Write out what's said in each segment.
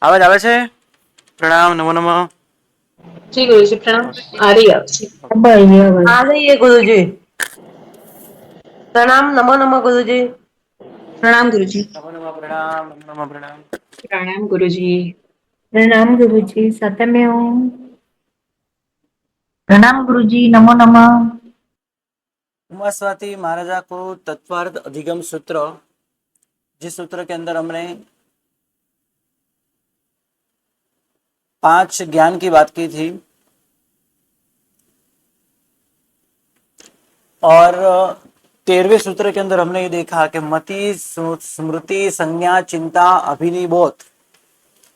आवाज આવે છે? प्रणाम, नमो नमः। जी गुरु जी प्रणाम। आ रही है आपसे। आ रही है गुरु जी। प्रणाम, नमो नमः गुरु जी। प्रणाम गुरुजी। नमो नमः, प्रणाम, नमो नमः, प्रणाम। प्रणाम गुरुजी। प्रणाम गुरुजी, सत्यमेव। प्रणाम गुरुजी, नमो नमः। उमास्वाति महाराजा को तत्वार्थ अधिगम सूत्र, जिस सूत्र के अंदर हमने 5 ज्ञान की बात की थी और 13वें सूत्र के अंदर हमने ये देखा कि मति, स्मृति, संज्ञा, चिंता, अभिनिबोध,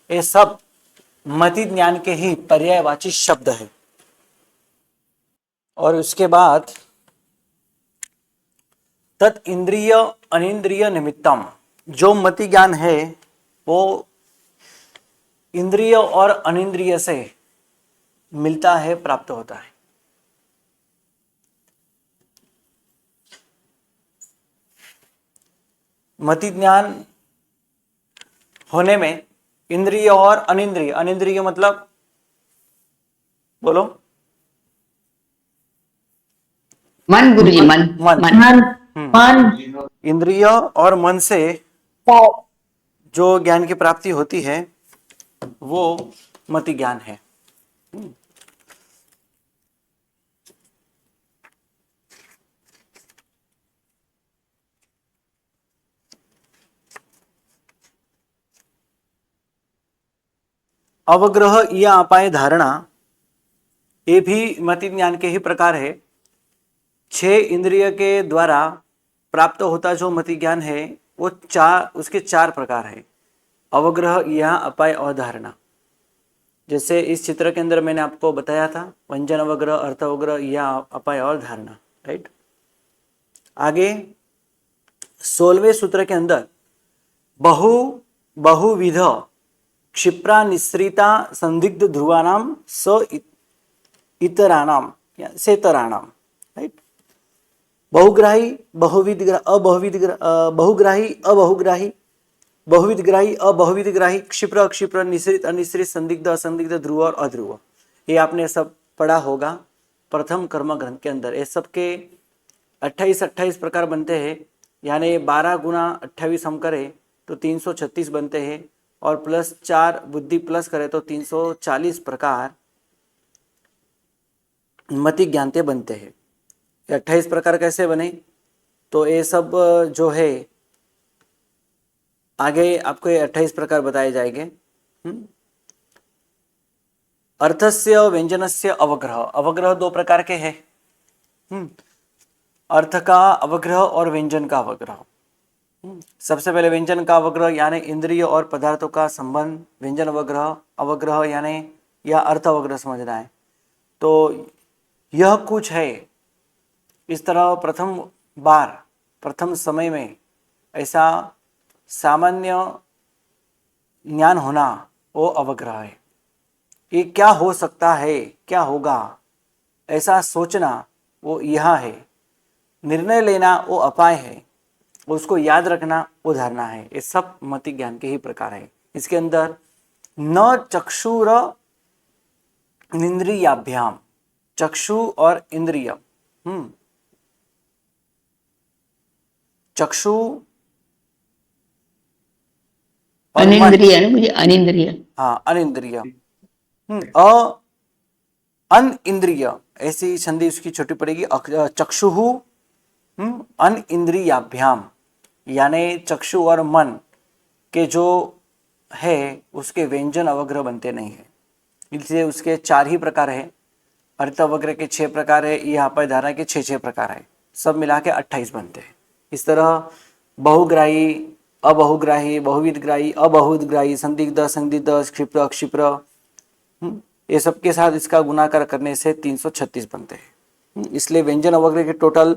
ये सब मति ज्ञान के ही पर्यायवाची शब्द है। और उसके बाद तत् इंद्रिय अनिंद्रिय निमित्तम, जो मति ज्ञान है वो इंद्रिय और अनिंद्रिय से मिलता है, प्राप्त होता है। मति ज्ञान होने में इंद्रिय और अनिंद्रिय, अनिंद्रिय मतलब बोलो, मन गुरुजी, मन मन, मन। मन मन इंद्रिय और मन से जो ज्ञान की प्राप्ति होती है वो मति ज्ञान है। अवग्रह या अपाय धारणा, ये भी मति ज्ञान के ही प्रकार है। 6 इंद्रिय के द्वारा प्राप्त होता जो मति ज्ञान है वो उसके 4 प्रकार है, अवग्रह या अपाय और धारणा। जैसे इस चित्र के अंदर मैंने आपको बताया था, व्यंजन अवग्रह, अर्थ अवग्रह या अपाय और धारणा, राइट। आगे 16वें सूत्र के अंदर बहुविध क्षिप्रा निस्सृता संदिग्ध ध्रुवानाम स इतराणाम या सेतराणाम, राइट। बहुग्राही, बहुविध, बहुग्राही, अबहुग्राही, बहुविध ग्राही, अबहुविध ग्राही, क्षिप्र, अक्षिप्र, निश्रित, अनिश्रित, संदिग्ध, असंदिग्ध, ध्रुव और अध्रुव। ये आपने सब पढ़ा होगा प्रथम कर्म ग्रंथ के अंदर। ये सब के 28 प्रकार बनते हैं, यानी 12 गुना 28 हम करें तो 336 बनते हैं, और प्लस 4 बुद्धि प्लस करें तो 340 प्रकार मति ज्ञानते बनते हैं। 28 प्रकार कैसे बने, तो ये सब जो है आगे आपको ये 28 प्रकार बताए जाएंगे। अर्थस्य व्यंजनस्य अवग्रह, अवग्रह 2 प्रकार के हैं, अर्थ का अवग्रह और व्यंजन का अवग्रह। सबसे पहले व्यंजन का अवग्रह यानी इंद्रिय और पदार्थों का संबंध, व्यंजन अवग्रह, अवग्रह यानी या अर्थ अवग्रह समझना है। तो यह कुछ है, इस तरह प्रथम समय में ऐसा सामान्य ज्ञान होना वो अवग्रह है। ये क्या हो सकता है, क्या होगा, ऐसा सोचना वो यह है। निर्णय लेना वो अपाय है, उसको याद रखना वो धारणा है। ये सब मति ज्ञान के ही प्रकार है। इसके अंदर न चक्षुर इंद्रियाभ्याम, चक्षु और इंद्रिय, चक्षु और मन, अनिंद्रिय है मुझे, अनिंद्रिय। हाँ अनिंद्रिय, अन इंद्रिय, ऐसी संधि उसकी छोटी पड़ेगी। चक्षुहु अन इंद्रियाभ्याम, यानी चक्षु और मन के जो है उसके व्यंजन अवग्रह बनते नहीं है, इसलिए उसके 4 ही प्रकार है। अर्थ अवग्रह के 6 प्रकार है, यह अपाय धारणा के 6 प्रकार है, सब मिला के 28 बनते हैं। इस तरह बहुग्राही, अबहुग्राही, बहुविधग्राही, अबहुविधग्राही, संदिग्ध, असंदिग्ध, क्षिप्र, अक्षिप्र, ये सब के साथ इसका गुणाकार करने से 336 बनते हैं। इसलिए व्यंजन अवग्रह के टोटल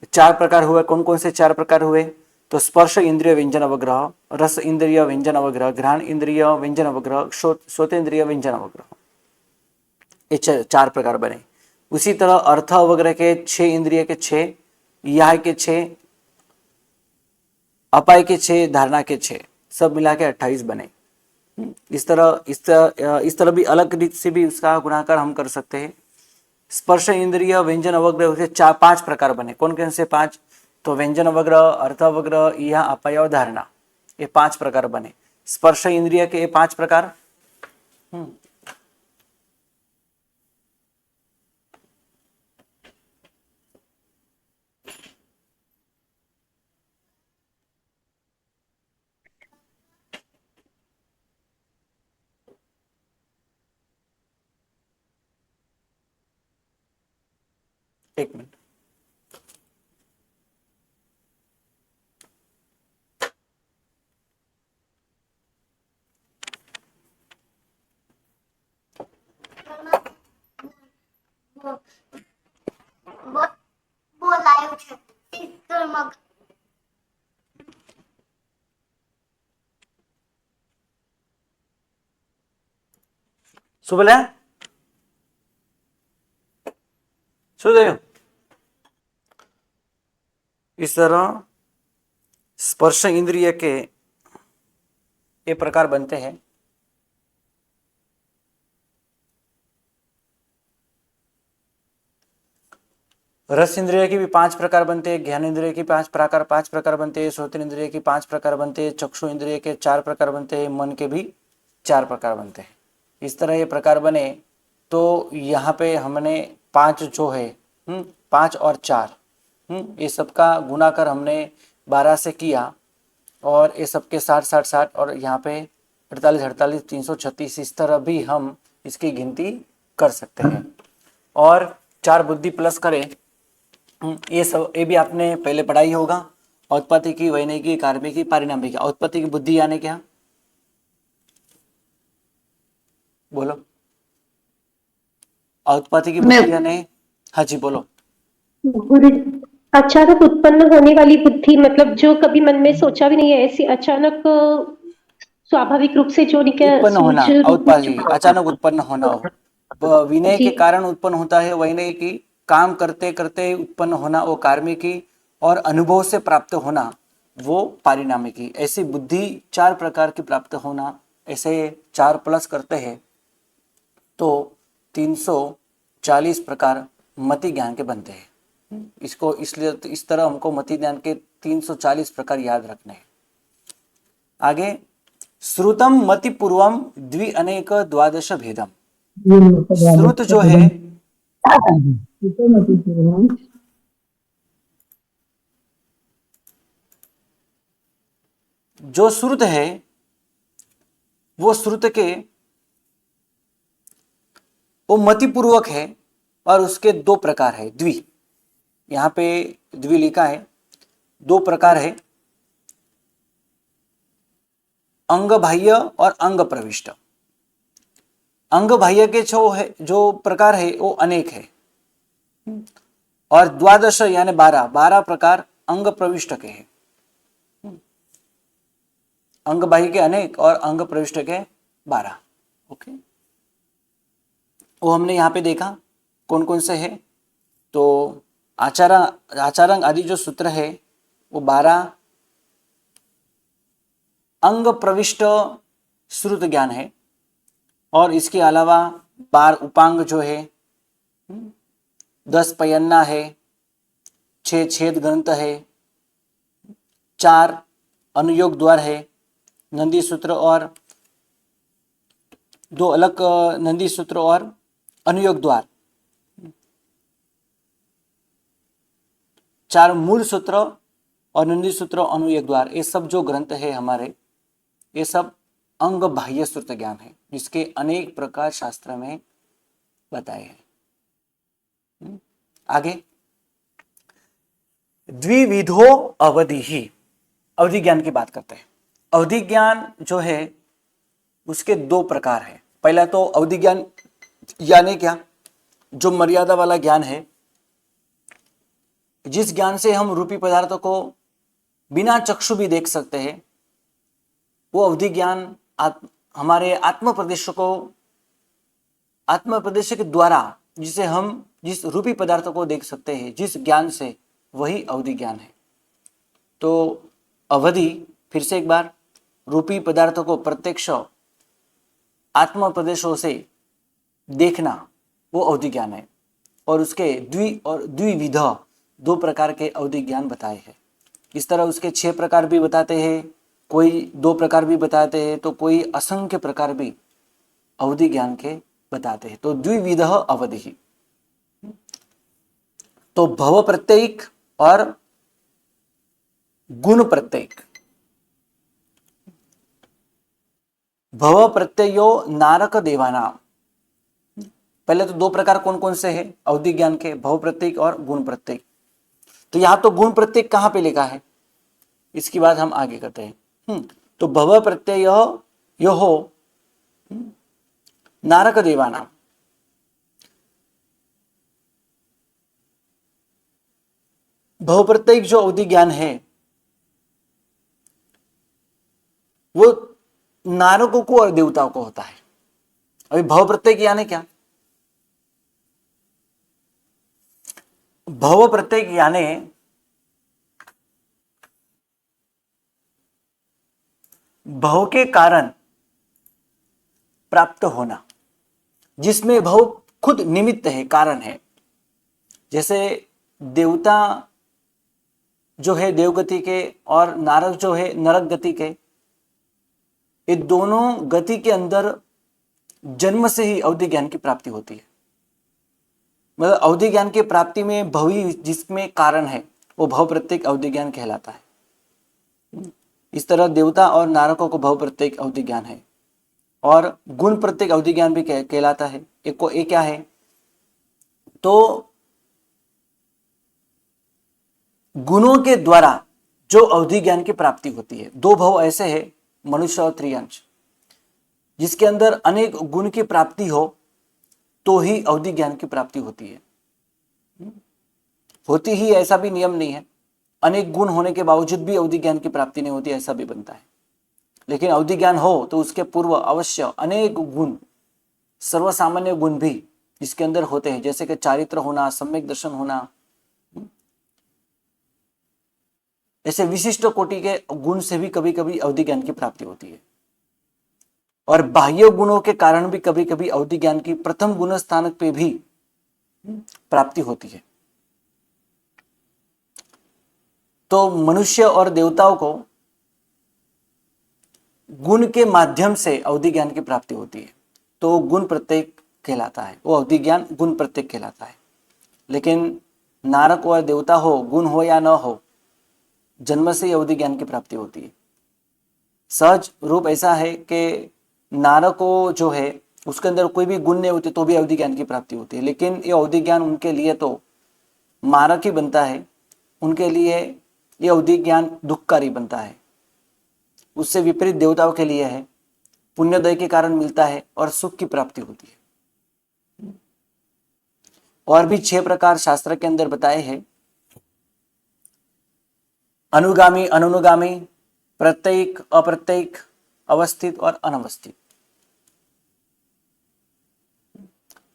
4 प्रकार हुए। कौन कौन से 4 प्रकार हुए, तो स्पर्श इंद्रिय व्यंजन अवग्रह, रस इंद्रिय व्यंजन अवग्रह, घ्राण इंद्रिय व्यंजन अवग्रह, श्रोतेंद्रिय व्यंजन अवग्रह, ये 4 प्रकार बने। उसी तरह अर्थ अवग्रह के 6 इंद्रिय के 6, यह के 6, अपाय के 6, धारणा के 6, सब मिला के 28 बने। इस तरह भी अलग रीत से भी उसका गुणाकार हम कर सकते हैं। स्पर्श इंद्रिय व्यंजन अवग्रह से 5 प्रकार बने। कौन कौन से 5? तो व्यंजन अवग्रह, अर्थ अवग्रह, या अपाय और धारणा, ये 5 प्रकार बने। स्पर्श इंद्रिय के ये 5 प्रकार। एक मिनट। બોલાયું છે શીતળમાં શું બોલ્યા? શું થયું? इस तरह स्पर्श इंद्रिय के ये प्रकार बनते हैं। रस इंद्रिय की भी 5 प्रकार बनते हैं, ज्ञान इंद्रिय की 5 प्रकार बनते हैं, श्रोत्र इंद्रिय की 5 प्रकार बनते हैं, चक्षु इंद्रिय के 4 प्रकार बनते हैं, मन के भी 4 प्रकार बनते हैं। इस तरह ये प्रकार बने तो यहाँ पे हमने 5 जो है 5 और 4 ये सबका गुना कर हमने 12 से किया और ये सबके 60 और यहाँ पे 48 336 इस तरह भी हम इसकी गिनती कर सकते हैं। और 4 बुद्धि प्लस करें, ये भी आपने पहले पढ़ाई होगा। औत्पत्ति की, वैनिकी, कार्मिकी, पारिणामिकी। औत्पत्ति की बुद्धि यानी क्या? बोलो। औत्पत्ति की बुद्धि यानी, हाँ जी बोलो। गुरु, अचानक उत्पन्न होने वाली बुद्धि, मतलब जो कभी मन में सोचा भी नहीं है, ऐसी अचानक स्वाभाविक रूप से जो उत्पन्न होना, औत्पत्ति अचानक उत्पन्न होना हो। विनय के कारण उत्पन्न होता है वैनय की, काम करते करते उत्पन्न होना वो कार्मिकी, और अनुभव से प्राप्त होना वो पारिणामिकी। ऐसी बुद्धि 4 प्रकार की प्राप्त होना, ऐसे 4 प्लस करते हैं तो 340 प्रकार मति ज्ञान के बनते हैं। इसको इसलिए इस तरह हमको मति ज्ञान के 340 प्रकार याद रखने हैं। आगे, श्रुतम मति पूर्वम द्वि अनेक द्वादश भेदम। श्रुत जो है, जो श्रुत है वो श्रुत के वो मति पूर्वक है और उसके 2 प्रकार है। द्वि, यहाँ पे द्वि लिखा है, 2 प्रकार है, अंग बाह्य और अंग प्रविष्ट। अंग बाह्य के जो प्रकार है वो अनेक है, और द्वादश यानी 12 प्रकार अंग प्रविष्ट के हैं। अंग बाह्य के अनेक और अंग प्रविष्ट के 12। ओके, वो हमने यहाँ पे देखा कौन कौन से है। तो आचारंग आदि जो सूत्र है वो 12 अंग प्रविष्ट श्रुत ज्ञान है, और इसके अलावा 12 उपांग जो है, 10 पयन्ना है, 6 छेद ग्रंथ है, 4 अनुयोग द्वार है, नंदी सूत्र और 2 अलग नंदी सूत्र और अनुयोग द्वार, 4 मूल सूत्र और नंदी सूत्र अनुयोग द्वार। ये सब जो ग्रंथ है हमारे, ये सब अंग बाह्य श्रुत ज्ञान है, जिसके अनेक प्रकार शास्त्र में बताए हैं। आगे, द्विविधो अवधि ही, अवधि ज्ञान की बात करते हैं। अवधि ज्ञान जो है उसके 2 प्रकार है। पहला तो अवधि ज्ञान यानी क्या? जो मर्यादा वाला ज्ञान है, जिस ज्ञान से हम रूपी पदार्थों को बिना चक्षु भी देख सकते हैं, वो अवधि ज्ञान हमारे आत्म प्रदेश के द्वारा जिसे हम जिस रूपी पदार्थों को देख सकते हैं, जिस ज्ञान से, वही अवधि ज्ञान है। तो अवधि, फिर से एक बार, रूपी पदार्थों को प्रत्यक्ष आत्म प्रदेशों से देखना, वो अवधि ज्ञान है। और उसके द्विविध 2 प्रकार के अवधि ज्ञान बताए हैं। इस तरह उसके 6 प्रकार भी बताते हैं, कोई 2 प्रकार भी बताते हैं, तो कोई असंख्य प्रकार भी अवधि ज्ञान के बताते हैं। तो द्विविध अवधि, तो भव प्रत्ययिक और गुण प्रत्ययिक। भव प्रत्ययो नारक देवानाम। पहले तो 2 प्रकार कौन कौन से हैं अवधि ज्ञान के, भव प्रत्ययिक और गुण प्रत्ययिक। तो यहां तो गुण प्रत्ययिक कहां पे लिखा है, इसकी बात हम आगे करते हैं। तो भव प्रत्यय यो हो नारक देवानाम। भव प्रत्ययिक जो अवधि ज्ञान है वो नारकों को और देवताओं को होता है। अभी भव प्रत्ययिक यानी क्या? भव प्रत्ययिक यानी भव के कारण प्राप्त होना, जिसमें भव खुद निमित्त है, कारण है। जैसे देवता जो है देवगति के और नारक जो है नरक गति के, ये दोनों गति के अंदर जन्म से ही अवधि ज्ञान की प्राप्ति होती है। मतलब अवधि ज्ञान की प्राप्ति में भवी जिसमें कारण है वो भव प्रत्येक अवधि ज्ञान कहलाता है। इस तरह देवता और नारकों को भव प्रत्येक अवधि ज्ञान है। और गुण प्रत्येक अवधि ज्ञान भी कहलाता है। एक क्या है, तो गुणों के द्वारा जो अवधि ज्ञान की प्राप्ति होती है। 2 भव ऐसे है, मनुष्य और त्रियांश, जिसके अंदर अनेक गुण की प्राप्ति हो तो ही अवधि ज्ञान की प्राप्ति होती है। होती ही ऐसा भी नियम नहीं है, अनेक गुण होने के बावजूद भी अवधि ज्ञान की प्राप्ति नहीं होती, ऐसा भी बनता है। लेकिन अवधि ज्ञान हो तो उसके पूर्व अवश्य अनेक गुण, सर्वसामान्य गुण भी इसके अंदर होते हैं, जैसे कि चारित्र होना, सम्यक दर्शन होना, ऐसे विशिष्ट कोटि के गुण से भी कभी कभी अवधि ज्ञान की प्राप्ति होती है। और बाह्य गुणों के कारण भी कभी कभी अवधि ज्ञान की प्रथम गुण स्थानक पे भी प्राप्ति होती है। तो मनुष्य और देवताओं को गुण के माध्यम से अवधि ज्ञान की प्राप्ति होती है, तो गुण प्रत्येक कहलाता है, वो अवधि ज्ञान गुण प्रत्येक कहलाता है। लेकिन नारक और देवता हो, गुण हो या न हो, जन्म से ही अवधि ज्ञान की प्राप्ति होती है। सहज रूप ऐसा है कि नारक को जो है उसके अंदर कोई भी गुण नहीं होते तो भी अवधि ज्ञान की प्राप्ति होती है। लेकिन ये अवधि ज्ञान उनके लिए तो मारक ही बनता है, उनके लिए ये अवधि ज्ञान दुखकारी बनता है। उससे विपरीत देवताओं के लिए है, पुण्योदय के कारण मिलता है और सुख की प्राप्ति होती है। और भी 6 प्रकार शास्त्र के अंदर बताए हैं, अनुगामी, अनुनुगामी, प्रत्ययिक, अप्रत्ययिक, अवस्थित और अनवस्थित,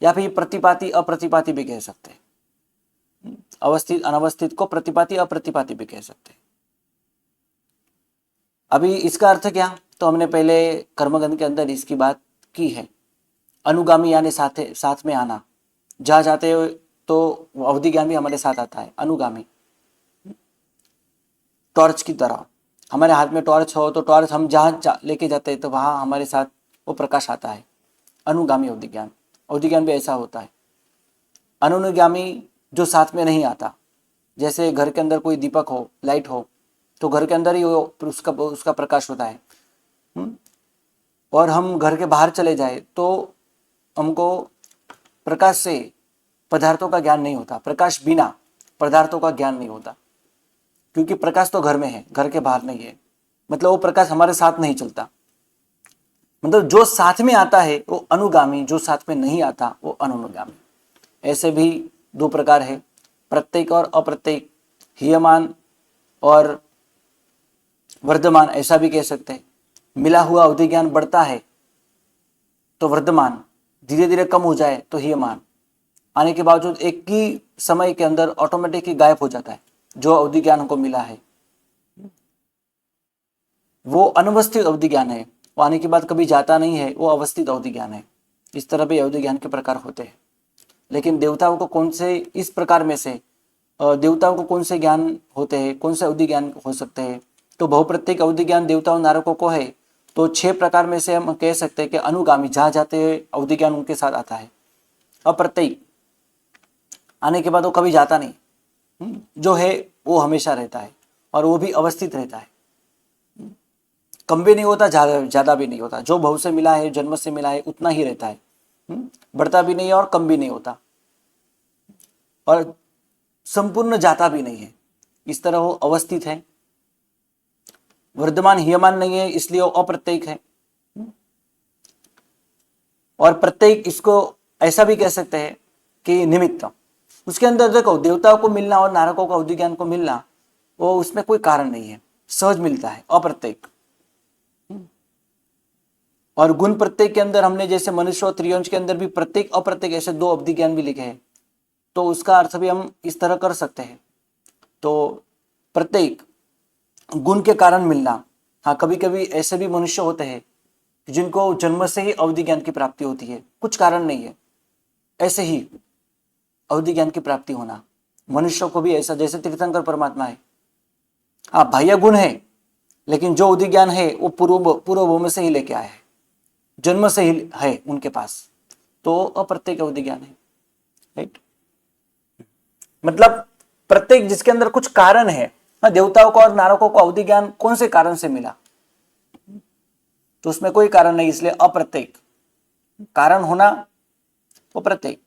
या फिर प्रतिपाती अप्रतिपाती भी कह सकते हैं। अवस्थित अनवस्थित को प्रतिपाती अप्रतिपाती भी कह सकते हैं। अभी इसका अर्थ क्या, तो हमने पहले कर्मगंध के अंदर इसकी बात की है। अनुगामी यानी साथ में आना, जहां जाते हो तो अवधि ज्ञान भी हमारे साथ आता है। अनुगामी टॉर्च की तरह, हमारे हाथ में टॉर्च हो तो टॉर्च हम जहां लेके जाते हैं तो वहां हमारे साथ वो प्रकाश आता है। अनुगामी अवधि ज्ञान भी ऐसा होता है। अनुगामी जो साथ में नहीं आता, जैसे घर के अंदर कोई दीपक हो, लाइट हो, तो घर के अंदर ही उसका प्रकाश होता है। और हम घर के बाहर चले जाए तो हमको प्रकाश से पदार्थों का ज्ञान नहीं होता, प्रकाश बिना पदार्थों का ज्ञान नहीं होता, क्योंकि प्रकाश तो घर में है, घर के बाहर नहीं है। मतलब वो प्रकाश हमारे साथ नहीं चलता। मतलब जो साथ में आता है वो अनुगामी, जो साथ में नहीं आता वो अनुगामी। ऐसे भी 2 प्रकार है, प्रत्येक और अप्रत्येक, हीयमान और वर्धमान, ऐसा भी कह सकते हैं। मिला हुआ अवधि ज्ञान बढ़ता है तो वर्धमान, धीरे धीरे कम हो जाए तो हीयमान, आने के बावजूद एक ही समय के अंदर ऑटोमेटिक ही गायब हो जाता है जो अवधि ज्ञान हमको मिला है। वो अनवस्थित अवधि ज्ञान है, वो आने के बाद कभी जाता नहीं है, वो अवस्थित अवधि ज्ञान है। इस तरह भी अवधि ज्ञान के प्रकार होते हैं। लेकिन देवताओं को कौन से, इस प्रकार में से देवताओं को कौन से ज्ञान होते हैं, कौन से अवधि ज्ञान हो सकते हैं? तो बहुप्रत्येक अवधि ज्ञान देवताओं नारकों को है। तो 6 प्रकार में से हम कह सकते हैं कि अनुगामी, जहाँ जाते हैं अवधि ज्ञान उनके साथ आता है। अप्रत्ययिक, आने के बाद वो कभी जाता नहीं, जो है वो हमेशा रहता है और वो भी अवस्थित रहता है। कम भी नहीं होता, ज्यादा भी नहीं होता। जो भव से मिला है, जन्म से मिला है, उतना ही रहता है। बढ़ता भी नहीं है और कम भी नहीं होता, और संपूर्ण जाता भी नहीं है। इस तरह वो अवस्थित है। वर्धमान हीयमान नहीं है, इसलिए वो अप्रत्ययिक है। और प्रत्येक, इसको ऐसा भी कह सकते हैं कि निमित्त। उसके अंदर देखो, देवताओं को मिलना और नारकों का अवधि ज्ञान को मिलना, वो उसमें कोई कारण नहीं है, सहज मिलता है, अप्रत्ययिक। और गुण प्रत्येक के अंदर हमने जैसे मनुष्य और त्रियंश के अंदर भी प्रत्येक अप्रत्येक ऐसे 2 अवधि ज्ञान भी लिखे हैं। तो उसका अर्थ भी हम इस तरह कर सकते हैं। तो प्रत्येक गुण के कारण मिलना। हाँ, कभी कभी ऐसे भी मनुष्य होते हैं जिनको जन्म से ही अवधि ज्ञान की प्राप्ति होती है, कुछ कारण नहीं है, ऐसे ही अवधि ज्ञान की प्राप्ति होना। मनुष्य को भी ऐसा, जैसे तीर्थंकर परमात्मा है, हाँ बाह्य गुण है, लेकिन जो अवधि ज्ञान है वो पूर्व भूमि से ही लेके आए हैं, जन्म से ही है उनके पास। तो अप्रत्येक अवधि ज्ञान है, राइट। मतलब प्रत्येक जिसके अंदर कुछ कारण है। देवताओं को और नारकों को अवधि ज्ञान कौन से कारण से मिला? तो उसमें कोई कारण नहीं, इसलिए अप्रत्येक। कारण होना वो प्रत्येक।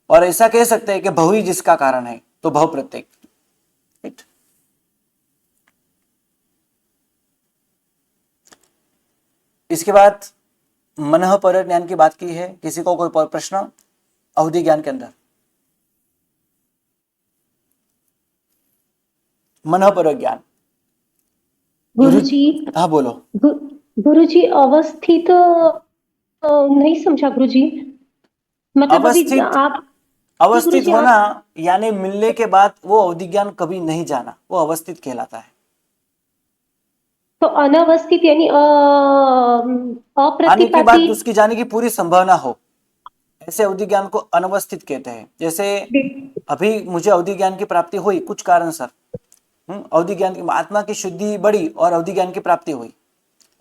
और ऐसा कह सकते हैं कि बहु ही जिसका कारण है, तो बहु प्रत्येक, राइट। इसके बाद मनः पर ज्ञान की बात की है। किसी को कोई प्रश्न अवधि ज्ञान के अंदर? मनः पर ज्ञान। गुरुजी, हाँ बोलो। गुरुजी अवस्थित नहीं समझा गुरुजी। मतलब अभी अवस्थित, आप अवस्थित गुरुजी, होना यानी मिलने के बाद वो अवधि ज्ञान कभी नहीं जाना, वो अवस्थित कहलाता है। तो अनावस्थित यानी आने के बाद अप्रतिपाती। उसकी जाने की पूरी संभावना हो, ऐसे अवधि ज्ञान को अनवस्थित कहते हैं। जैसे अभी मुझे अवधि ज्ञान की प्राप्ति हुई कुछ कारण सर, अवधि ज्ञान की, आत्मा की शुद्धि बढ़ी और अवधि ज्ञान की प्राप्ति हुई,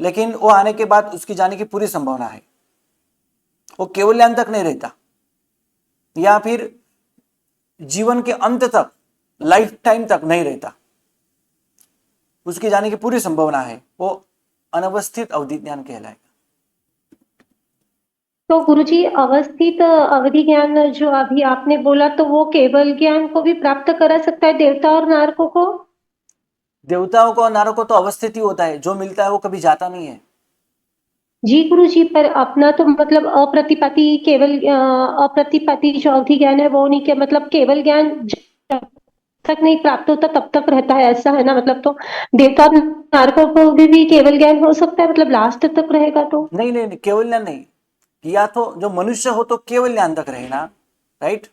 लेकिन वो आने के बाद उसकी जाने की पूरी संभावना है, वो केवल्यान तक नहीं रहता, या फिर जीवन के अंत तक, लाइफ टाइम तक नहीं रहता, उसकी जाने की पूरी संभावना है, वो अनवस्थित अवधि ज्ञान कहलाएगा। तो गुरुजी अवस्थित अवधि ज्ञान जो अभी आपने बोला, तो वो केवल ज्ञान को भी प्राप्त करा सकता है देवता और नारकों को? देवताओं को और नारकों को तो अवस्थित ही होता है, जो मिलता है वो कभी जाता नहीं है। जी गुरुजी, पर अपना तो मतलब अप्रतिपाती, केवल अप्रतिपाती जो अवधि ज्ञान है वो नहीं, के मतलब केवल ज्ञान जब तक नहीं प्राप्त होता तब तक रहता है, ऐसा है ना? मतलब तो देवता और नारकों को भी केवल ज्ञान हो सकता है, मतलब लास्ट तक रहेगा तो? नहीं नहीं नहीं, केवल नहीं, या तो जो मनुष्य हो तो केवल ज्ञान तक रहना, राइट।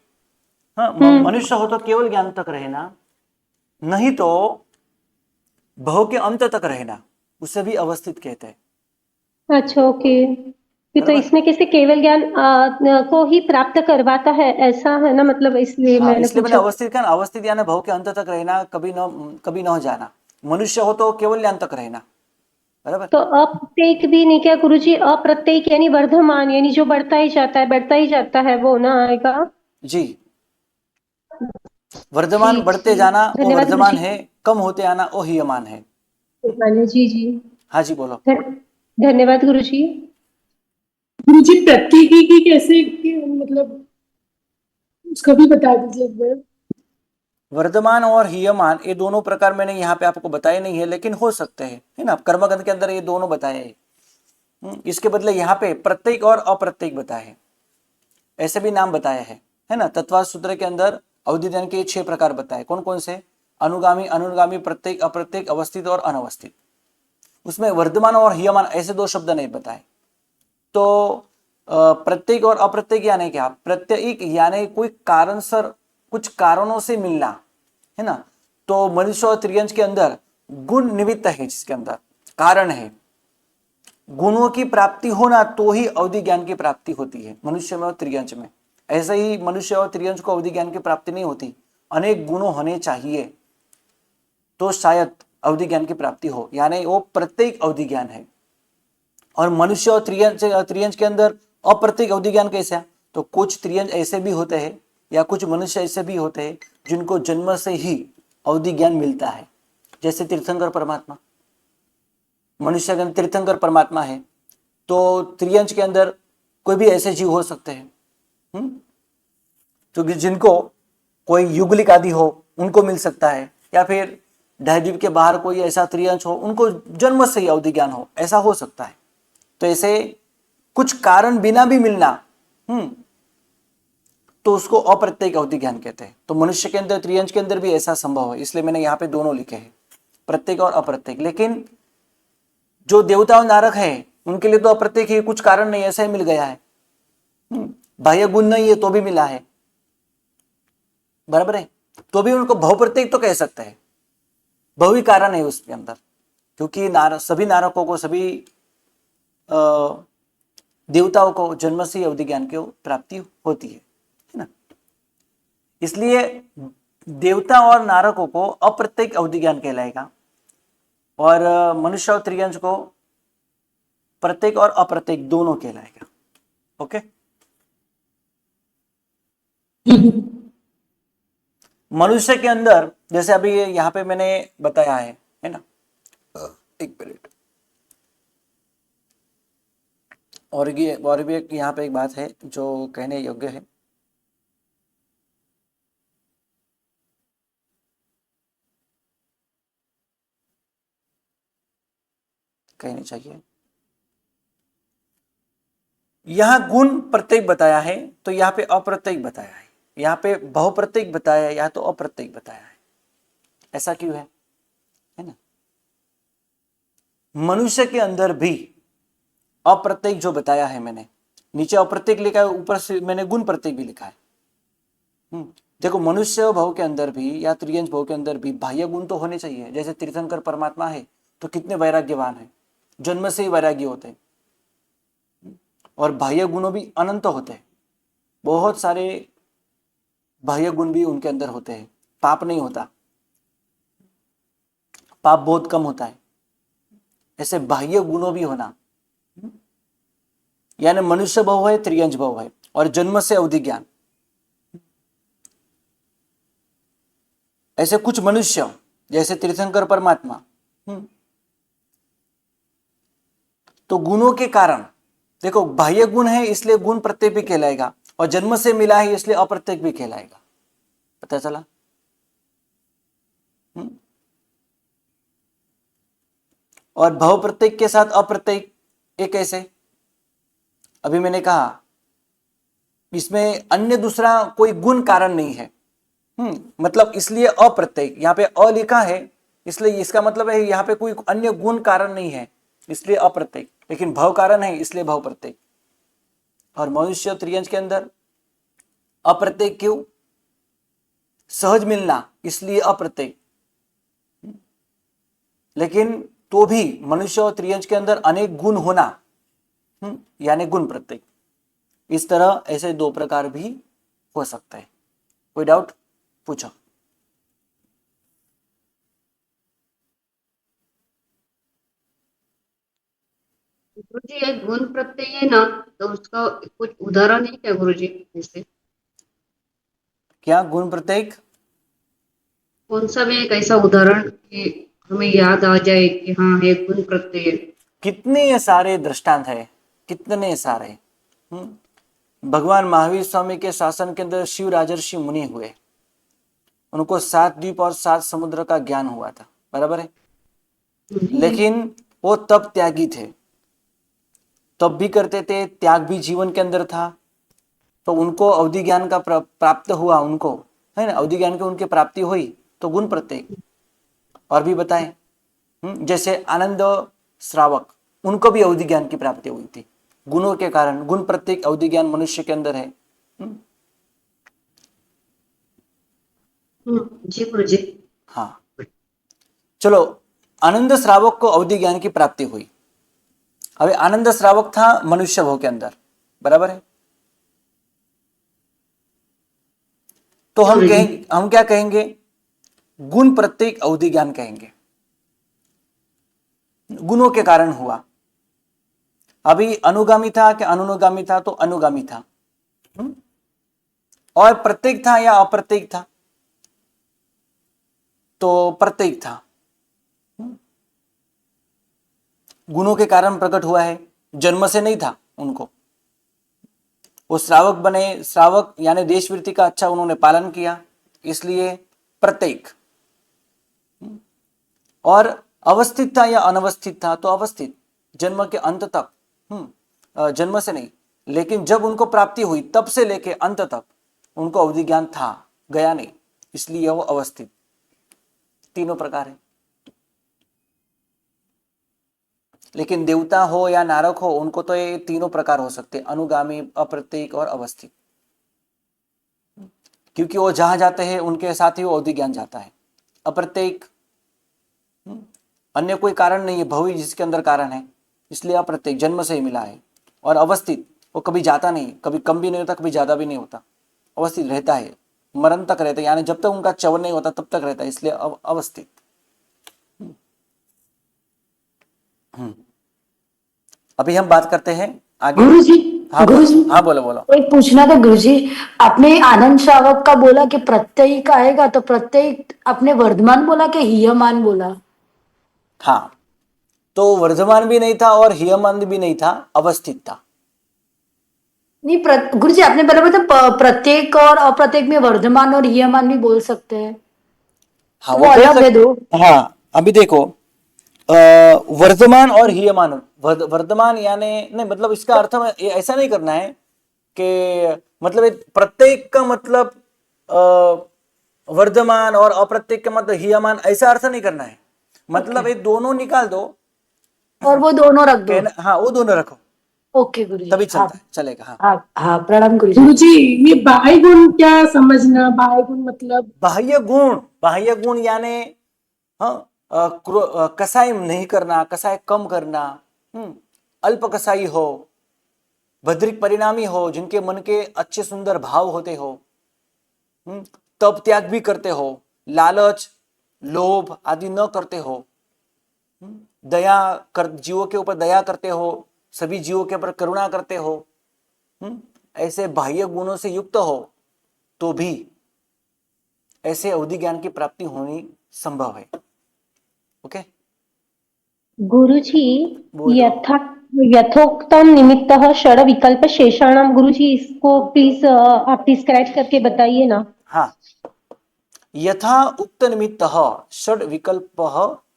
हाँ, मनुष्य हो तो केवल ज्ञान तक रहना, नहीं तो भव के अंत तक रहना, उसे भी अवस्थित कहते हैं। अच्छा, ओके। ये तो बराबर। इसमें कैसे केवल ज्ञान को ही प्राप्त करवाता है, ऐसा है ना? मतलब इसलिए हाँ, मैंने इसलिए मैंने पूछा। अवस्थित कहा, अवस्थित यानी भव के अंत तक रहना, कभी न जाना। मनुष्य हो तो केवल ज्ञान तक रहना, बराबर। तो अप्रत्येक भी नहीं क्या गुरुजी? अप्रत्येक यानी वर्धमान, यानी जो बढ़ता ही जाता है, बढ़ता ही जाता है, वो ना आएगा? जी, वर्धमान जी बढ़ते जी, जाना वो धन्यवाद वर्धमान गुरुजी। है, कम होते आना वो हीयमान है। जी जी, हाँ जी बोलो। धन्यवाद गुरुजी। गुरुजी प्रत्येकी की कैसे मतलब उसका भी बता दीजिए एक बार। वर्धमान और हीयमान ये दोनों प्रकार मैंने यहाँ पे आपको बताए नहीं है, लेकिन हो सकते हैं, है ना। कर्मगंध के अंदर ये दोनों बताए हैं। इसके बदले यहाँ पे प्रत्येक और अप्रत्येक बताए हैं, ऐसे भी नाम बताए हैं, है ना। तत्वार्थ सूत्र के अंदर अवधि ज्ञान के 6 प्रकार बताए। कौन कौन से? अनुगामी, अनुगामी, प्रत्येक, अप्रत्येक, अवस्थित और अनवस्थित। उसमें वर्धमान और हीयमान ऐसे 2 शब्द नहीं बताए। तो प्रत्येक और अप्रत्येक यानी क्या? प्रत्येक यानी कोई कारणसर, कुछ कारणों से मिलना, है ना। तो मनुष्य और त्रियंश के अंदर गुण निमित्त है, जिसके अंदर कारण है, गुणों की प्राप्ति होना तो ही अवधि ज्ञान की प्राप्ति होती है मनुष्य में और त्रियंच में। ऐसे ही मनुष्य और त्रियंच को अवधि ज्ञान की प्राप्ति नहीं होती, अनेक गुण होने चाहिए तो शायद अवधि ज्ञान की प्राप्ति हो, यानी वो प्रत्येक अवधि ज्ञान है। और मनुष्य और त्रियंच के अंदर अप्रत्येक अवधि ज्ञान कैसे है? तो कुछ त्रियंच ऐसे भी होते हैं या कुछ मनुष्य ऐसे भी होते हैं जिनको जन्म से ही अवधि ज्ञान मिलता है, जैसे तीर्थंकर परमात्मा। मनुष्य के अंदर तीर्थंकर परमात्मा है, तो त्रियंच के अंदर कोई भी ऐसे जीव हो सकते हैं तो जिनको कोई युगलिक आदि हो उनको मिल सकता है, या फिर ढाईद्वीप के बाहर कोई ऐसा त्रियंच हो उनको जन्म से ही अवधि ज्ञान हो, ऐसा हो सकता है। तो ऐसे कुछ कारण बिना भी मिलना तो उसको अप्रत्येक अवधि ज्ञान कहते हैं। तो मनुष्य के अंदर त्रियंच के अंदर भी ऐसा संभव है, इसलिए मैंने यहाँ पे दोनों लिखे हैं, प्रत्येक और अप्रत्येक। लेकिन जो देवता और नारक है उनके लिए तो अप्रत्येक ही, कुछ कारण नहीं, ऐसा ही मिल गया है। बाह्य गुण नहीं है तो भी मिला है, बराबर है, तो भी उनको बहु प्रत्येक तो कह सकते हैं, बहु ही कारण है उसके अंदर, क्योंकि सभी नारकों को, सभी देवताओं को जन्म से अवधि ज्ञान की प्राप्ति होती है ना। इसलिए देवता और नारकों को अप्रत्येक अवधि ज्ञान कहलाएगा, और मनुष्य और त्रियंच को प्रत्येक और अप्रत्येक दोनों कहलाएगा। ओके, मनुष्य के अंदर जैसे अभी यहाँ पे मैंने बताया है ना, एक मिनट, और भी एक यहाँ पे एक बात है जो कहने योग्य है। कहनी चाहिए, यहां गुण प्रत्येक बताया है तो यहाँ पे अप्रत्येक बताया है, यहाँ पे बहुप्रत्येक बताया है, या तो अप्रत्येक बताया है। ऐसा क्यों है ना? मनुष्य के अंदर भी अप्रत्येक जो बताया है मैंने, नीचे अप्रत्येक लिखा है, ऊपर से मैंने गुण प्रत्येक भी लिखा है। देखो, मनुष्य भाव के अंदर भी या त्रियंच भाव के अंदर भी बाह्य गुण तो होने चाहिए। जैसे तीर्थंकर परमात्मा है तो कितने वैराग्यवान है, जन्म से ही वैराग्य होते हैं, और बाह्य गुणों भी अनंत होते हैं, बहुत सारे बाह्य गुण भी उनके अंदर होते हैं। पाप नहीं होता, पाप बहुत कम होता है। ऐसे बाह्य गुणों भी होना, यानी मनुष्य भाव है, त्रियंच भाव है, और जन्म से अवधि ज्ञान। ऐसे कुछ मनुष्य जैसे तीर्थंकर परमात्मा, तो गुणों के कारण, देखो बाह्य गुण है इसलिए गुण प्रत्येक भी कहलाएगा, और जन्म से मिला है इसलिए अप्रत्येक भी कहलाएगा। पता चला? और भव प्रत्येक के साथ अप्रत्येक एक ऐसे, अभी मैंने कहा इसमें अन्य दूसरा कोई गुण कारण नहीं है, मतलब इसलिए अप्रत्येक, यहाँ पे अ लिखा है इसलिए इसका मतलब है यहाँ पे कोई अन्य गुण कारण नहीं है, इसलिए अप्रत्येक। लेकिन भव कारण है इसलिए भव प्रत्येक। और मनुष्य त्रियंच के अंदर अप्रत्येक क्यों? सहज मिलना इसलिए अप्रत्येक। लेकिन तो भी मनुष्य और त्रियंच के अंदर अनेक गुण होना, यानी गुण प्रत्येक। इस तरह ऐसे दो प्रकार भी हो सकते हैं। कोई डाउट पूछो। गुरुजी, एक गुण प्रत्यय है ना, तो उसका कुछ उदाहरण है क्या गुरुजी? जैसे क्या गुण प्रत्येक? कौन सा भी एक ऐसा उदाहरण कि हमें याद आ जाए कि हाँ एक गुण प्रत्यय है? कितने सारे दृष्टांत है, कितने सारे। भगवान महावीर स्वामी के शासन के अंदर शिव राजर्षि मुनि हुए, उनको 7 द्वीप और 7 समुद्र का ज्ञान हुआ था, बराबर है। लेकिन वो तब त्यागी थे, तब भी करते थे, त्याग भी जीवन के अंदर था, तो उनको अवधि ज्ञान का प्राप्त हुआ, उनको है ना, अवधि ज्ञान की उनकी प्राप्ति हुई, तो गुण प्रत्येक। और भी बताएं, जैसे आनंद श्रावक, उनको भी अवधि ज्ञान की प्राप्ति हुई थी गुणों के कारण। गुण प्रत्येक अवधि ज्ञान मनुष्य के अंदर है। जी गुरुजी। हाँ, चलो आनंद श्रावक को अवधि ज्ञान की प्राप्ति हुई। अभी आनंद श्रावक था मनुष्य भव के अंदर, बराबर है। तो हम क्या कहेंगे? गुण प्रत्येक अवधि ज्ञान कहेंगे, गुणों के कारण हुआ। अभी अनुगामी था कि अनुगामी था? तो अनुगामी था। और प्रत्येक था या अप्रत्येक था? तो प्रत्येक था। गुणों के कारण प्रकट हुआ है, जन्म से नहीं था उनको। वो श्रावक बने, श्रावक यानी देशवृत्ति का अच्छा उन्होंने पालन किया, इसलिए प्रत्येक। और अवस्थित था या अनवस्थित था? तो अवस्थित, जन्म के अंत तक, जन्म से नहीं, लेकिन जब उनको प्राप्ति हुई तब से लेके अंत तक उनको अवधि ज्ञान था, गया नहीं, इसलिए वो अवस्थित। तीनों प्रकार है। लेकिन देवता हो या नारक हो, उनको तो ये तीनों प्रकार हो सकते, अनुगामी, अप्रत्येक और अवस्थित, क्योंकि वो जहां जाते हैं उनके साथ ही वो अवधि ज्ञान जाता है। अप्रत्येक अन्य कोई कारण नहीं है, भवी जिसके अंदर कारण है, इसलिए अप्रत्येक, जन्म से ही मिला है। और अवस्थित, वो कभी जाता नहीं, कभी कम भी नहीं होता, कभी ज्यादा भी नहीं होता, अवस्थित रहता है, मरण तक रहता है, यानी जब तक उनका च्यवन नहीं होता तब तक रहता है, इसलिए अवस्थित। अभी हम बात करते हैं आगे। गुरुजी, हाँ गुरुजी, हाँ, बोलो बोलो। एक पूछना था गुरुजी, आपने आनंद श्रावक का बोला कि प्रत्ययिक आएगा, तो प्रत्ययिक आपने वर्धमान बोला कि हीयमान बोला? हाँ, तो वर्धमान भी नहीं था और हीयमान भी नहीं था, अवस्थित था। नहीं, गुरुजी आपने पहले बताया प्रत्येक और अप्रत्येक में वर्धमान और हीयमान भी बोल सकते हैं, हाँ, तो वो अलग है दो। हाँ, अभी देखो, वर्धमान और हीयमान, वर्धमान यानी नहीं, मतलब इसका अर्थ में ऐसा नहीं करना है कि मतलब प्रत्येक का मतलब वर्धमान और अप्रत्येक का मतलब हीयमान, ऐसा अर्थ नहीं करना है। मतलब ये दोनों निकाल दो और वो दोनों रख दो। हाँ, वो दोनों रखो, ओके गुरुजी, तभी चलता है, चलेगा। हाँ, हाँ हाँ, प्रणाम गुरुजी। गुरुजी, ये बाह्य गुण क्या समझना? बाह्य गुण मतलब बाह्य गुण यानी हाँ, कसाई नहीं करना, कसाई कम करना, अल्प कसाई हो, भद्रिक परिणामी हो, जिनके मन के अच्छे सुंदर भाव होते हो, तप त्याग भी करते हो, लालच लोभ आदि न करते हो, दया कर, जीवों के ऊपर दया करते हो, सभी जीवों के ऊपर करुणा करते हो, ऐसे बाह्य गुणों से युक्त हो, तो भी ऐसे अवधि ज्ञान की प्राप्ति होनी संभव है। ओके गुरुजी, बोलो। यथोक्तम निमित्तः षड विकल्प शेषाणाम, गुरुजी इसको प्लीज आप डिस्क्राइब करके बताइए ना। हाँ, यथा उक्त निमित्त षड विकल्प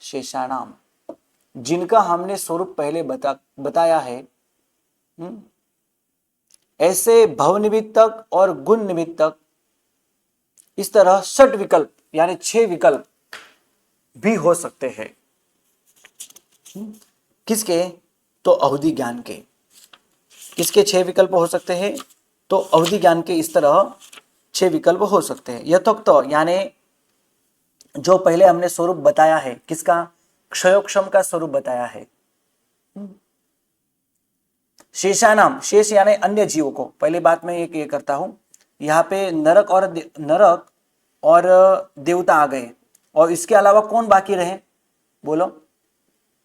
शेषाणाम, जिनका हमने स्वरूप पहले बताया है, ऐसे भव निमित्तक और गुण निमित्तक, इस तरह षट विकल्प यानी 6 विकल्प भी हो सकते हैं। किसके? तो अवधि ज्ञान के। किसके 6 विकल्प हो सकते हैं? तो अवधि ज्ञान के इस तरह 6 विकल्प हो सकते हैं। यथोक्त यानी जो पहले हमने स्वरूप बताया है, किसका? क्षयोक्षम का स्वरूप बताया है। शेषानाम, शेष यानी अन्य जीवों को, पहली बात मैं ये करता हूं, यहाँ पे नरक और देवता आ गए, और इसके अलावा कौन बाकी रहे? बोलो।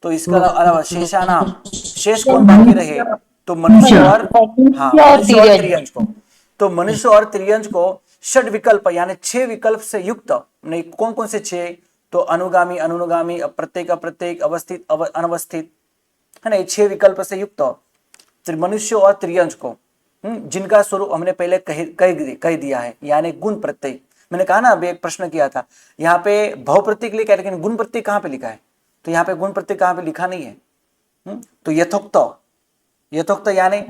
तो इसके अलावा शेषानाम, शेष कौन बाकी रहे? तो मनुष्य और मनुष्य और त्रियंज को। तो मनुष्य और त्रियंज को षड विकल्प यानी 6 विकल्प से युक्त, नहीं कौन कौन से 6? तो अनुगामी, अनुगामी, अप्रत्येक, अप्रत्येक, अवस्थित, अनवस्थित, है ना, 6 विकल्प से युक्त मनुष्य और त्रियंज को, जिनका स्वरूप हमने पहले कह दिया है, यानी गुण प्रत्येक। मैंने कहा ना, अभी एक प्रश्न किया था, यहाँ पे भव प्रत्येक लिखा है, लेकिन गुण प्रत्येक कहाँ पे लिखा है? तो यहाँ पे गुण प्रत्येक कहाँ पे लिखा नहीं है। तो यथोक्त यानी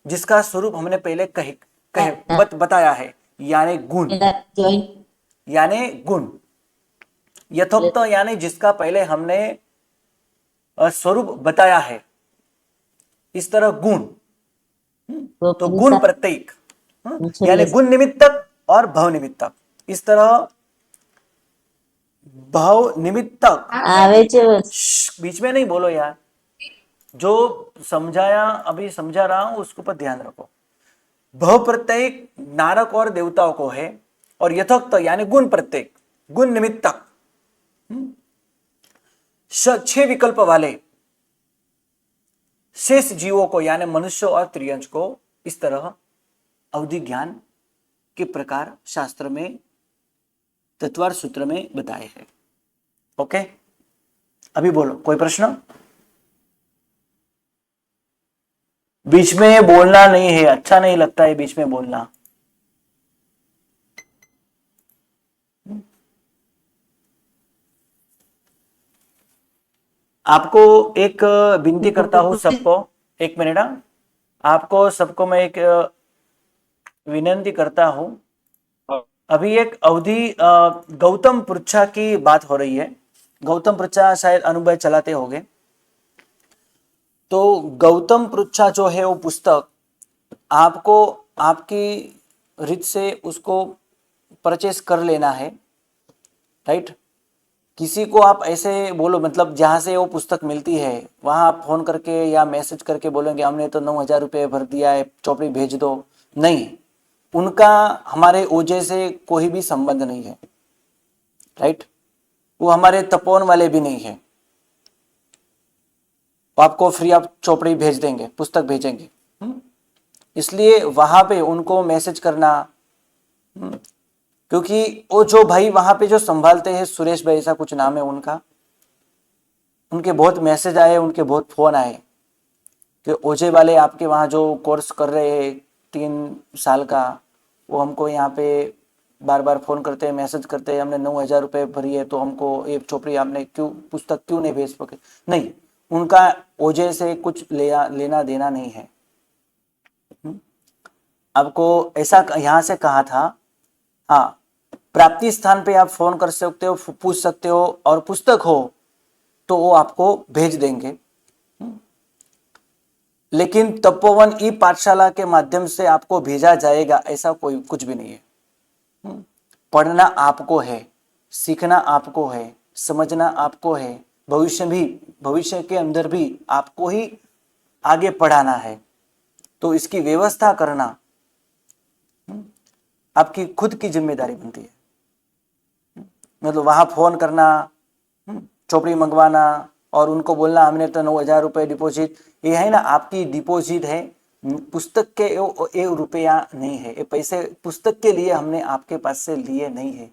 जिसका स्वरूप हमने पहले बताया है, यानी गुण, यथोक्त यानी जिसका पहले हमने स्वरूप बताया है, इस तरह गुण, तो गुण प्रत्येक यानी गुण निमित्तक और भव निमित्तक, इस तरह भाव निमित्तक, આવે છે बीच में नहीं बोलो यार, जो समझाया अभी समझा रहा हूं उसके ऊपर ध्यान रखो। भव प्रत्यय नारक और देवताओं को है, और यथोक्त यानी गुण प्रत्यय, गुण निमित्तक 6 विकल्प वाले शेष जीवों को यानी मनुष्य और त्रियंश को इस तरह अवधि ज्ञान के प्रकार शास्त्र में तत्वार सूत्र में बताए हैं। ओके, अभी बोलो कोई प्रश्न? बीच में बोलना नहीं है, अच्छा नहीं लगता है बीच में बोलना। आपको एक विनती करता हूं सबको, एक मिनट, आपको सबको मैं एक विनती करता हूं। अभी एक अवधि गौतम पृच्छा की बात हो रही है। गौतम पृच्छा शायद अनुभव चलाते होंगे। तो गौतम पृच्छा जो है वो पुस्तक आपको आपकी रीत से उसको परचेस कर लेना है, राइट। किसी को आप ऐसे बोलो, मतलब जहाँ से वो पुस्तक मिलती है वहाँ आप फोन करके या मैसेज करके बोलेंगे हमने तो 9,000 रुपये भर दिया है, चौपड़ी भेज दो, नहीं, उनका हमारे ओजे से कोई भी संबंध नहीं है, राइट। वो हमारे तपोवन वाले भी नहीं है, वो आपको फ्री ऑफ चौपड़ी भेज देंगे, पुस्तक भेजेंगे। इसलिए वहां पे उनको मैसेज करना, क्योंकि वो जो भाई वहां पे जो संभालते हैं, सुरेश भाई ऐसा कुछ नाम है उनका, उनके बहुत मैसेज आए, उनके बहुत फोन आए कि ओजे वाले आपके वहाँ जो कोर्स कर रहे हैं 3 साल का, वो हमको यहाँ पे बार बार फोन करते हैं, मैसेज करते हैं, हमने 9,000 रुपये भरी है तो हमको एक चौपड़ी आपने क्यों पुस्तक क्यों नहीं भेज सके। नहीं, उनका ओजे से कुछ लेना देना नहीं है। आपको ऐसा यहाँ से कहा था, हाँ, प्राप्ति स्थान पे आप फोन कर सकते हो, पूछ सकते हो, और पुस्तक हो तो वो आपको भेज देंगे। लेकिन तपोवन ई पाठशाला के माध्यम से आपको भेजा जाएगा ऐसा कोई कुछ भी नहीं है। पढ़ना आपको है, सीखना आपको है, समझना आपको है, भविष्य के अंदर भी आपको ही आगे पढ़ाना है। तो इसकी व्यवस्था करना आपकी खुद की जिम्मेदारी बनती है। मतलब वहां फोन करना, चौपड़ी मंगवाना और उनको बोलना हमने तो 9,000 रुपये डिपॉजिट, ये है ना आपकी डिपॉजिट है, पुस्तक के 1 रुपया नहीं है, ये पैसे पुस्तक के लिए हमने आपके पास से लिए नहीं है।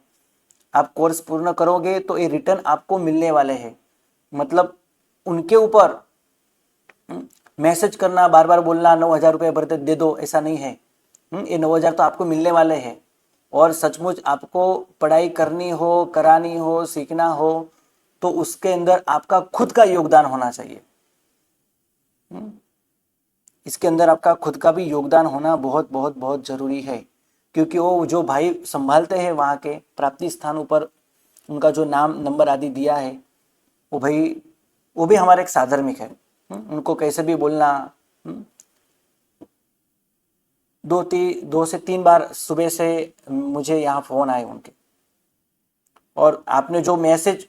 आप कोर्स पूर्ण करोगे तो ये रिटर्न आपको मिलने वाले हैं। मतलब उनके ऊपर मैसेज करना, बार बार बोलना 9,000 रुपये भरते दे दो, ऐसा नहीं है। ये 9,000 तो आपको मिलने वाले हैं। और सचमुच आपको पढ़ाई करनी हो, करानी हो, सीखना हो तो उसके अंदर आपका खुद का योगदान होना चाहिए। इसके अंदर आपका खुद का भी योगदान होना बहुत बहुत बहुत जरूरी है, क्योंकि वो जो भाई संभालते हैं वहाँ के प्राप्ति स्थान ऊपर उनका जो नाम नंबर आदि दिया है, वो भाई वो भी हमारे एक साधर्मिक है। उनको कैसे भी बोलना, 2 से 3 बार सुबह से मुझे यहाँ फोन आए उनके, और आपने जो मैसेज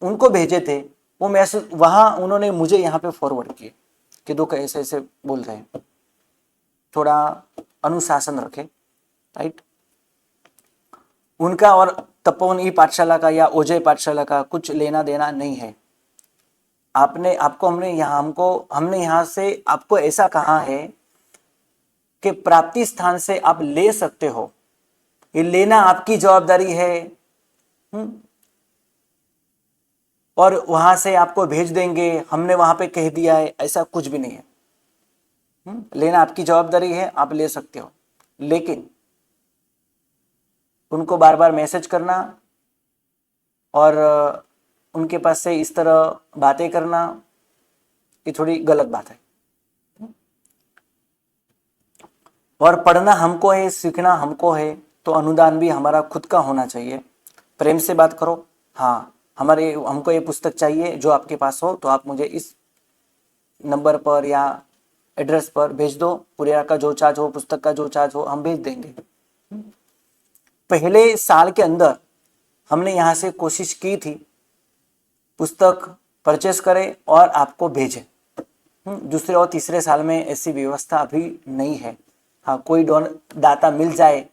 उनको भेजे थे वो मैसेज वहाँ उन्होंने मुझे यहाँ पे फॉरवर्ड किए कि दो कैसे ऐसे बोल रहे हैं, थोड़ा अनुशासन रखें, राइट। उनका और तपोवन ई पाठशाला का या ओजे पाठशाला का कुछ लेना देना नहीं है। हमने यहाँ से आपको ऐसा कहा है कि प्राप्ति स्थान से आप ले सकते हो, ये लेना आपकी जवाबदारी है। और वहां से आपको भेज देंगे, हमने वहां पे कह दिया है, ऐसा कुछ भी नहीं है। लेना आपकी जवाबदारी है, आप ले सकते हो, लेकिन उनको बार बार मैसेज करना और उनके पास से इस तरह बातें करना, ये थोड़ी गलत बात है। और पढ़ना हमको है, सीखना हमको है, तो अनुदान भी हमारा खुद का होना चाहिए। प्रेम से बात करो, हाँ हमको ये पुस्तक चाहिए जो आपके पास हो, तो आप मुझे इस नंबर पर या एड्रेस पर भेज दो, कुरियर का जो चार्ज हो, पुस्तक का जो चार्ज हो, हम भेज देंगे। पहले साल के अंदर हमने यहाँ से कोशिश की थी पुस्तक परचेस करें और आपको भेजें। दूसरे और तीसरे साल में ऐसी व्यवस्था अभी नहीं है। हाँ, कोई दाता मिल जाए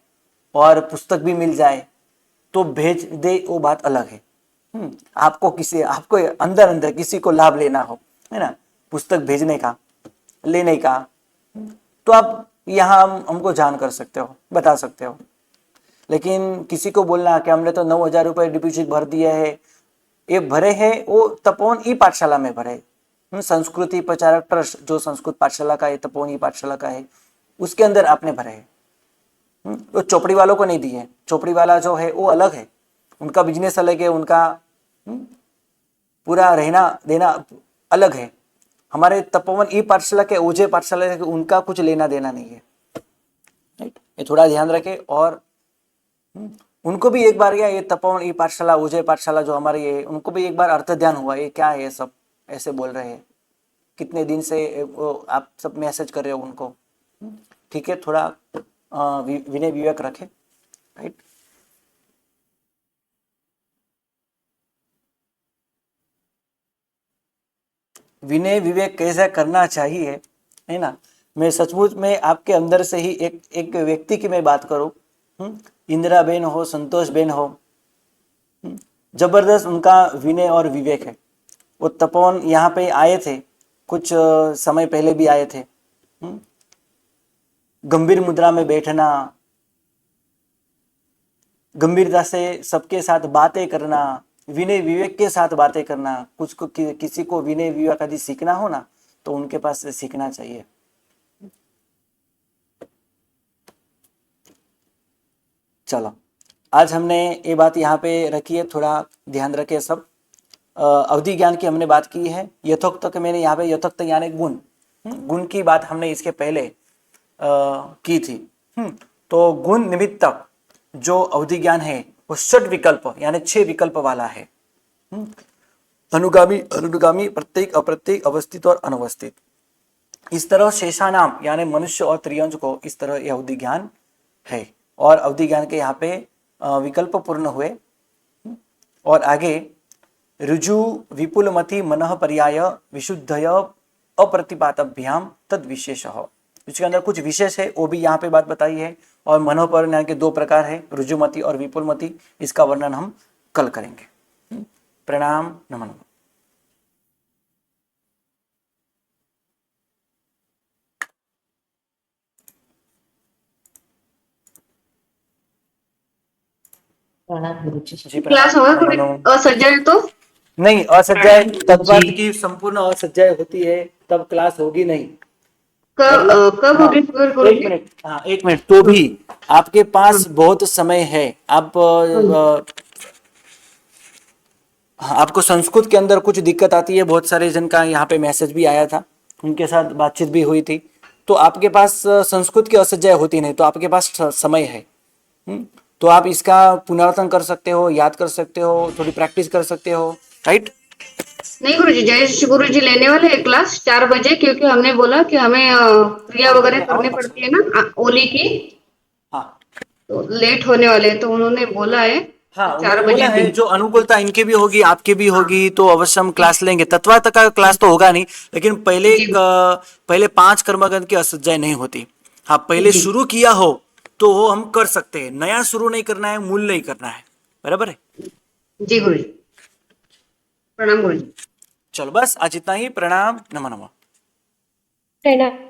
और पुस्तक भी मिल जाए तो भेज दे, वो बात अलग है। आपको अंदर अंदर किसी को लाभ लेना हो, है ना, पुस्तक भेजने का, लेने का, तो आप यहाँ हमको जान कर सकते हो, बता सकते हो। लेकिन किसी को बोलना कि हमने तो 9,000 रुपये डिपॉजिट भर दिया है, ये भरे है वो तपोवन ई पाठशाला में भरे, संस्कृति प्रचारक ट्रस्ट जो संस्कृत पाठशाला का है, तपोवन ई पाठशाला का है, उसके अंदर आपने भरे है। वो चौपड़ी वालों को नहीं दिए। चौपड़ी वाला जो है वो अलग है, उनका बिजनेस अलग है, उनका पूरा रहना देना अलग है। हमारे तपोवन ई पाठशाला के ओजे पाठशाला के उनका कुछ लेना देना नहीं है, राइट। ये थोड़ा ध्यान रखें। और उनको भी एक बार ये तपोवन ई पाठशाला, ओजे पाठशाला जो हमारे ये, उनको भी एक बार अर्थ ध्यान हुआ ये क्या है, ये सब ऐसे बोल रहे हैं, कितने दिन से आप सब मैसेज कर रहे हो उनको। ठीक है, थोड़ा विनय विवेक रखें, राइट। विनय विवेक कैसा करना चाहिए, है ना। मैं सचमुच में आपके अंदर से ही एक व्यक्ति की मैं बात करूं, इंदिरा बेन हो, संतोष बेन हो, जबरदस्त उनका विनय और विवेक है। वो तपोवन यहाँ पे आए थे, कुछ समय पहले भी आए थे। गंभीर मुद्रा में बैठना, गंभीरता से सबके साथ बातें करना, विनय विवेक के साथ बातें करना। कुछ को किसी को विनय विवेक आदि सीखना हो ना तो उनके पास से सीखना चाहिए। चलो, आज हमने ये बात यहाँ पे रखी है, थोड़ा ध्यान रखें सब। अवधि ज्ञान की हमने बात की है। यथोक्त तक मैंने यहाँ पे यथोक्त यानी गुण की बात हमने इसके पहले की थी। तो गुण निमित्तक जो अवधि ज्ञान है वो षट विकल्प यानी 6 विकल्प वाला है। अनुगामी, अनुगामी, प्रत्येक, अप्रत्येक, अवस्थित और अनवस्थित। इस तरह शेषानाम यानी मनुष्य और त्रियंज को इस तरह यह अवधि ज्ञान है। और अवधि ज्ञान के यहाँ पे विकल्प पूर्ण हुए। और आगे ऋजु विपुलमति मनः पर्याय विशुद्धय अप्रतिपातभ्याम तद विशेष। इसके अंदर कुछ विशेष है वो भी यहाँ पे बात बताई है। और मनोपर्याय के 2 प्रकार है, ऋजुमति और विपुलमति। इसका वर्णन हम कल करेंगे। प्रणाम, नमन। जी, क्लास होगा कोई असज्जन तो नहीं, असज्जाय तत्वार्थ की संपूर्ण असज्जाय होती है तब क्लास होगी नहीं। कब होगी गुरुजी? 1 मिनट, हाँ 1 मिनट। तो भी आपके पास बहुत समय है। आप आपको संस्कृत के अंदर कुछ दिक्कत आती है, बहुत सारे जन का यहाँ पे मैसेज भी आया था, उनके साथ बातचीत भी हुई थी। तो आपके पास संस्कृत की असज्जाय होती नहीं, तो आपके पास समय है। तो आप इसका पुनरावर्तन कर सकते हो, याद कर सकते हो, थोड़ी प्रैक्टिस कर सकते हो, राइट। नहीं गुरुजी, जयेश गुरुजी लेने वाले हैं क्लास 4 बजे, क्योंकि हमने बोला कि हमें क्रिया वगैरह करनी पड़ती है ना ओली की, हाँ तो लेट होने वाले हैं, तो उन्होंने बोला है हाँ, 4 बोला बजे है भी। जो अनुकूलता इनकी भी होगी आपकी भी होगी तो अवश्य हम क्लास लेंगे। तत्वार्थ का क्लास तो होगा नहीं, लेकिन पहले 5 कर्मगण की असज्जाय नहीं होती। हाँ, पहले शुरू किया हो तो वो हम कर सकते हैं, नया शुरू नहीं करना है, मूल नहीं करना है, बराबर है। जी गुरुजी, प्रणाम गुरुजी। चलो बस आज इतना ही। प्रणाम, नमः नमः। प्रणाम।